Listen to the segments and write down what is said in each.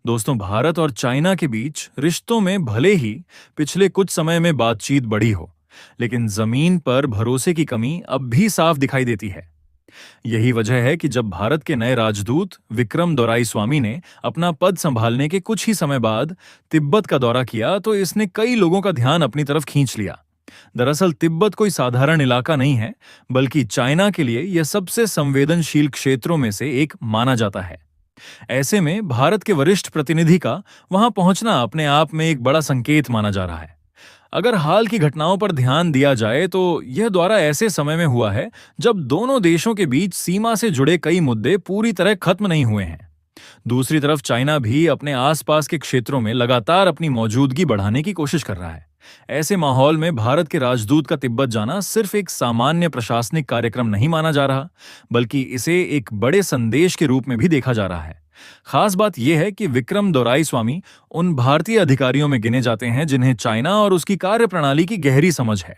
दोस्तों, भारत और चाइना के बीच रिश्तों में भले ही पिछले कुछ समय में बातचीत बढ़ी हो, लेकिन जमीन पर भरोसे की कमी अब भी साफ दिखाई देती है। यही वजह है कि जब भारत के नए राजदूत विक्रम दोराईस्वामी ने अपना पद संभालने के कुछ ही समय बाद तिब्बत का दौरा किया, तो इसने कई लोगों का ध्यान अपनी तरफ खींच लिया। दरअसल तिब्बत कोई साधारण इलाका नहीं है, बल्कि चाइना के लिए यह सबसे संवेदनशील क्षेत्रों में से एक माना जाता है। ऐसे में भारत के वरिष्ठ प्रतिनिधि का वहां पहुंचना अपने आप में एक बड़ा संकेत माना जा रहा है। अगर हाल की घटनाओं पर ध्यान दिया जाए तो यह दौरा ऐसे समय में हुआ है जब दोनों देशों के बीच सीमा से जुड़े कई मुद्दे पूरी तरह खत्म नहीं हुए हैं। दूसरी तरफ चाइना भी अपने आसपास के क्षेत्रों में लगातार अपनी मौजूदगी बढ़ाने की कोशिश कर रहा है। ऐसे माहौल में भारत के राजदूत का तिब्बत जाना सिर्फ एक सामान्य प्रशासनिक कार्यक्रम नहीं माना जा रहा, बल्कि इसे एक बड़े संदेश के रूप में भी देखा जा रहा है। खास बात यह है कि विक्रम दोराईस्वामी उन भारतीय अधिकारियों में गिने जाते हैं जिन्हें चाइना और उसकी कार्यप्रणाली की गहरी समझ है।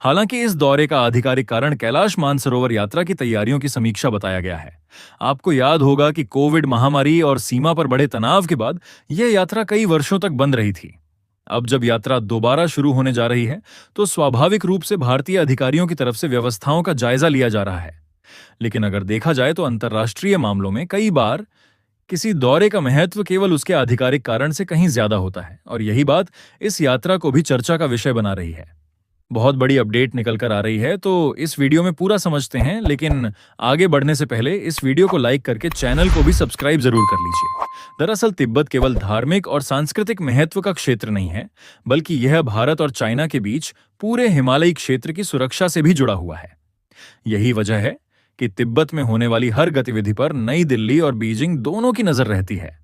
हालांकि इस दौरे का आधिकारिक कारण कैलाश मानसरोवर यात्रा की तैयारियों की समीक्षा बताया गया है। आपको याद होगा कि कोविड महामारी और सीमा पर बढ़े तनाव के बाद यह यात्रा कई वर्षों तक बंद रही थी। अब जब यात्रा दोबारा शुरू होने जा रही है, तो स्वाभाविक रूप से भारतीय अधिकारियों की तरफ से व्यवस्थाओं का जायजा लिया जा रहा है। लेकिन अगर देखा जाए तो अंतर्राष्ट्रीय मामलों में कई बार किसी दौरे का महत्व केवल उसके आधिकारिक कारण से कहीं ज्यादा होता है, और यही बात इस यात्रा को भी चर्चा का विषय बना रही है। बहुत बड़ी अपडेट निकल कर आ रही है, तो इस वीडियो में पूरा समझते हैं, लेकिन आगे बढ़ने से पहले इस वीडियो को लाइक करके चैनल को भी सब्सक्राइब जरूर कर लीजिए। दरअसल तिब्बत केवल धार्मिक और सांस्कृतिक महत्व का क्षेत्र नहीं है, बल्कि यह भारत और चाइना के बीच पूरे हिमालयी क्षेत्र की सुरक्षा से भी जुड़ा हुआ है। यही वजह है कि तिब्बत में होने वाली हर गतिविधि पर नई दिल्ली और बीजिंग दोनों की नजर रहती है।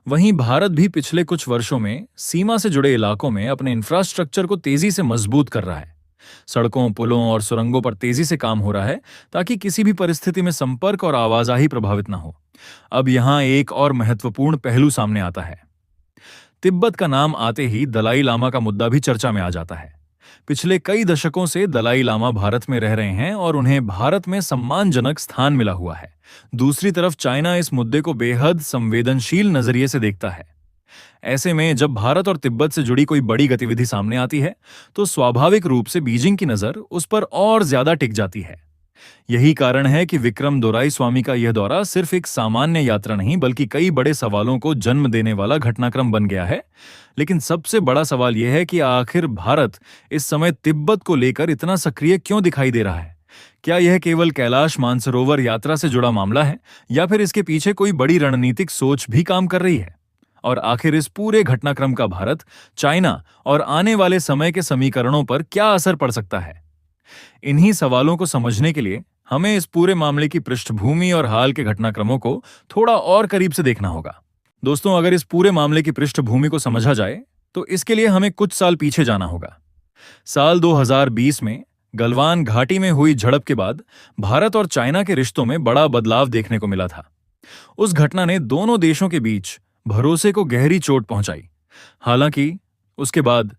वहीं भारत भी पिछले कुछ वर्षों में सीमा से जुड़े इलाकों में अपने इंफ्रास्ट्रक्चर को तेजी से मजबूत कर रहा है। सड़कों, पुलों और सुरंगों पर तेजी से काम हो रहा है ताकि किसी भी परिस्थिति में संपर्क और आवाजाही प्रभावित न हो। अब यहां एक और महत्वपूर्ण पहलू सामने आता है। तिब्बत का नाम आते ही दलाई लामा का मुद्दा भी चर्चा में आ जाता है। पिछले कई दशकों से दलाई लामा भारत में रह रहे हैं और उन्हें भारत में सम्मानजनक स्थान मिला हुआ है। दूसरी तरफ चाइना इस मुद्दे को बेहद संवेदनशील नजरिए से देखता है। ऐसे में जब भारत और तिब्बत से जुड़ी कोई बड़ी गतिविधि सामने आती है, तो स्वाभाविक रूप से बीजिंग की नजर उस पर और ज्यादा टिक जाती है। यही कारण है कि विक्रम दोराईस्वामी का यह दौरा सिर्फ एक सामान्य यात्रा नहीं, बल्कि कई बड़े सवालों को जन्म देने वाला घटनाक्रम बन गया है। लेकिन सबसे बड़ा सवाल यह है कि आखिर भारत इस समय तिब्बत को लेकर इतना सक्रिय क्यों दिखाई दे रहा है? क्या यह केवल कैलाश मानसरोवर यात्रा से जुड़ा मामला है, या फिर इसके पीछे कोई बड़ी रणनीतिक सोच भी काम कर रही है? और आखिर इस पूरे घटनाक्रम का भारत, चाइना और आने वाले समय के समीकरणों पर क्या असर पड़ सकता है? इन्हीं सवालों को समझने के लिए हमें इस पूरे मामले की पृष्ठभूमि और हाल के घटनाक्रमों को थोड़ा और करीब से देखना होगा। दोस्तों, अगर इस पूरे मामले की पृष्ठभूमि को समझा जाए तो इसके लिए हमें कुछ साल पीछे जाना होगा। साल 2020 में गलवान घाटी में हुई झड़प के बाद भारत और चाइना के रिश्तों में बड़ा बदलाव देखने को मिला था। उस घटना ने दोनों देशों के बीच भरोसे को गहरी चोट पहुंचाई। हालांकि उसके बाद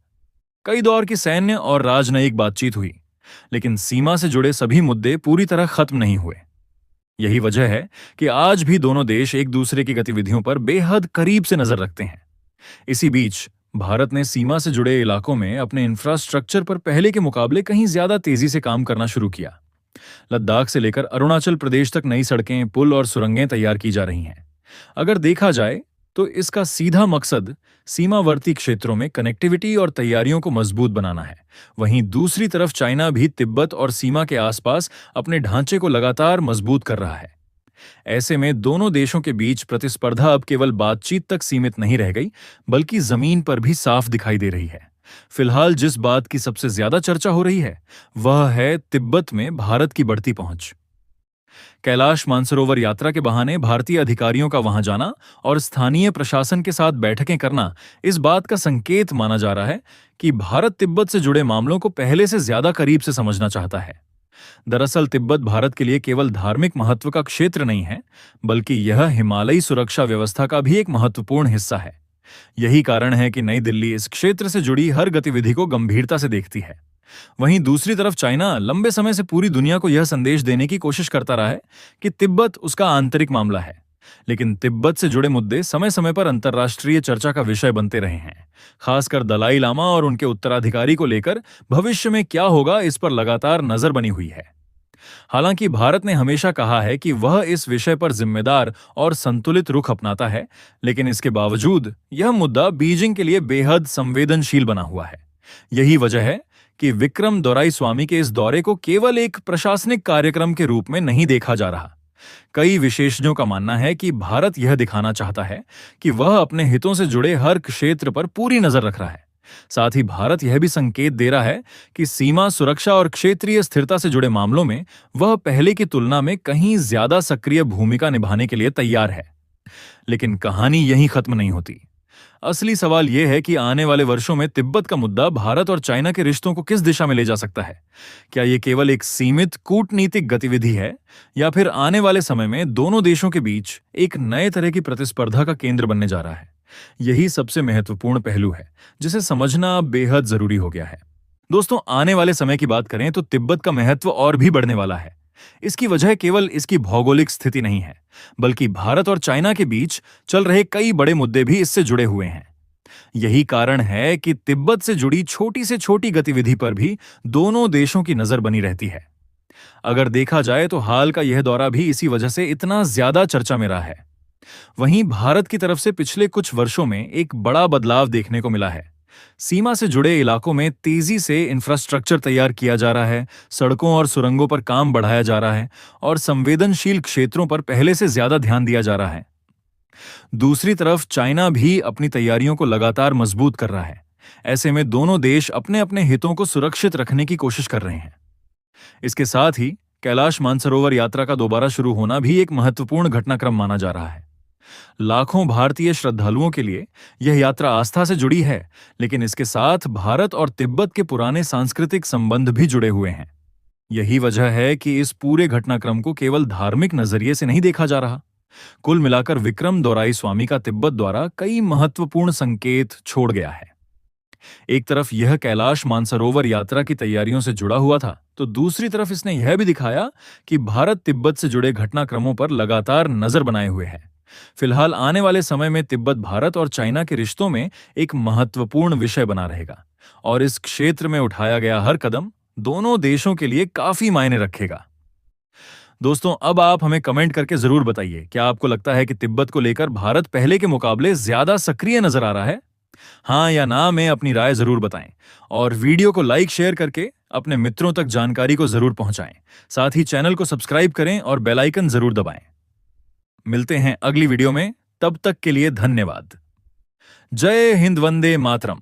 कई दौर की सैन्य और राजनयिक बातचीत हुई, लेकिन सीमा से जुड़े सभी मुद्दे पूरी तरह खत्म नहीं हुए। यही वजह है कि आज भी दोनों देश एक दूसरे की गतिविधियों पर बेहद करीब से नजर रखते हैं। इसी बीच भारत ने सीमा से जुड़े इलाकों में अपने इंफ्रास्ट्रक्चर पर पहले के मुकाबले कहीं ज्यादा तेजी से काम करना शुरू किया। लद्दाख से लेकर अरुणाचल प्रदेश तक नई सड़कें, पुल और सुरंगें तैयार की जा रही हैं। अगर देखा जाए तो इसका सीधा मकसद सीमावर्ती क्षेत्रों में कनेक्टिविटी और तैयारियों को मजबूत बनाना है। वहीं दूसरी तरफ चाइना भी तिब्बत और सीमा के आसपास अपने ढांचे को लगातार मजबूत कर रहा है। ऐसे में दोनों देशों के बीच प्रतिस्पर्धा अब केवल बातचीत तक सीमित नहीं रह गई, बल्कि जमीन पर भी साफ दिखाई दे रही है। फिलहाल जिस बात की सबसे ज्यादा चर्चा हो रही है, वह है तिब्बत में भारत की बढ़ती पहुंच। कैलाश मानसरोवर यात्रा के बहाने भारतीय अधिकारियों का वहां जाना और स्थानीय प्रशासन के साथ बैठकें करना इस बात का संकेत माना जा रहा है कि भारत तिब्बत से जुड़े मामलों को पहले से ज्यादा करीब से समझना चाहता है। दरअसल तिब्बत भारत के लिए केवल धार्मिक महत्व का क्षेत्र नहीं है, बल्कि यह हिमालयी सुरक्षा व्यवस्था का भी एक महत्वपूर्ण हिस्सा है। यही कारण है कि नई दिल्ली इस क्षेत्र से जुड़ी हर गतिविधि को गंभीरता से देखती है। वहीं दूसरी तरफ चाइना लंबे समय से पूरी दुनिया को यह संदेश देने की कोशिश करता रहा है कि तिब्बत उसका आंतरिक मामला है, लेकिन तिब्बत से जुड़े मुद्दे समय समय पर अंतर्राष्ट्रीय चर्चा का विषय बनते रहे हैं। खासकर दलाई लामा और उनके उत्तराधिकारी को लेकर भविष्य में क्या होगा, इस पर लगातार नजर बनी हुई है। हालांकि भारत ने हमेशा कहा है कि वह इस विषय पर जिम्मेदार और संतुलित रुख अपनाता है, लेकिन इसके बावजूद यह मुद्दा बीजिंग के लिए बेहद संवेदनशील बना हुआ है। यही वजह है कि विक्रम दोराईस्वामी के इस दौरे को केवल एक प्रशासनिक कार्यक्रम के रूप में नहीं देखा जा रहा। कई विशेषज्ञों का मानना है कि भारत यह दिखाना चाहता है कि वह अपने हितों से जुड़े हर क्षेत्र पर पूरी नजर रख रहा है। साथ ही भारत यह भी संकेत दे रहा है कि सीमा सुरक्षा और क्षेत्रीय स्थिरता से जुड़े मामलों में वह पहले की तुलना में कहीं ज्यादा सक्रिय भूमिका निभाने के लिए तैयार है। लेकिन कहानी यहीं खत्म नहीं होती। असली सवाल यह है कि आने वाले वर्षों में तिब्बत का मुद्दा भारत और चाइना के रिश्तों को किस दिशा में ले जा सकता है। क्या यह केवल एक सीमित कूटनीतिक गतिविधि है, या फिर आने वाले समय में दोनों देशों के बीच एक नए तरह की प्रतिस्पर्धा का केंद्र बनने जा रहा है। यही सबसे महत्वपूर्ण पहलू है जिसे समझना बेहद जरूरी हो गया है। दोस्तों, आने वाले समय की बात करें तो तिब्बत का महत्व और भी बढ़ने वाला है। इसकी वजह केवल इसकी भौगोलिक स्थिति नहीं है, बल्कि भारत और चाइना के बीच चल रहे कई बड़े मुद्दे भी इससे जुड़े हुए हैं। यही कारण है कि तिब्बत से जुड़ी छोटी से छोटी गतिविधि पर भी दोनों देशों की नजर बनी रहती है। अगर देखा जाए तो हाल का यह दौरा भी इसी वजह से इतना ज्यादा चर्चा में रहा है। वहीं भारत की तरफ से पिछले कुछ वर्षों में एक बड़ा बदलाव देखने को मिला है। सीमा से जुड़े इलाकों में तेजी से इंफ्रास्ट्रक्चर तैयार किया जा रहा है, सड़कों और सुरंगों पर काम बढ़ाया जा रहा है और संवेदनशील क्षेत्रों पर पहले से ज्यादा ध्यान दिया जा रहा है। दूसरी तरफ चाइना भी अपनी तैयारियों को लगातार मजबूत कर रहा है। ऐसे में दोनों देश अपने अपने हितों को सुरक्षित रखने की कोशिश कर रहे हैं। इसके साथ ही कैलाश मानसरोवर यात्रा का दोबारा शुरू होना भी एक महत्वपूर्ण घटनाक्रम माना जा रहा है। लाखों भारतीय श्रद्धालुओं के लिए यह यात्रा आस्था से जुड़ी है, लेकिन इसके साथ भारत और तिब्बत के पुराने सांस्कृतिक संबंध भी जुड़े हुए हैं। यही वजह है कि इस पूरे घटनाक्रम को केवल धार्मिक नजरिए से नहीं देखा जा रहा। कुल मिलाकर विक्रम दोराईस्वामी का तिब्बत द्वारा कई महत्वपूर्ण संकेत छोड़ गया है। एक तरफ यह कैलाश मानसरोवर यात्रा की तैयारियों से जुड़ा हुआ था, तो दूसरी तरफ इसने यह भी दिखाया कि भारत तिब्बत से जुड़े घटनाक्रमों पर लगातार नजर बनाए हुए है। फिलहाल आने वाले समय में तिब्बत भारत और चाइना के रिश्तों में एक महत्वपूर्ण विषय बना रहेगा, और इस क्षेत्र में उठाया गया हर कदम दोनों देशों के लिए काफी मायने रखेगा। दोस्तों, अब आप हमें कमेंट करके जरूर बताइए, क्या आपको लगता है कि तिब्बत को लेकर भारत पहले के मुकाबले ज्यादा सक्रिय नजर आ रहा है? हाँ या ना में अपनी राय जरूर बताएं, और वीडियो को लाइक शेयर करके अपने मित्रों तक जानकारी को जरूर पहुंचाएं। साथ ही चैनल को सब्सक्राइब करें और बेल आइकन जरूर दबाएं। मिलते हैं अगली वीडियो में, तब तक के लिए धन्यवाद। जय हिंद, वंदे मातरम।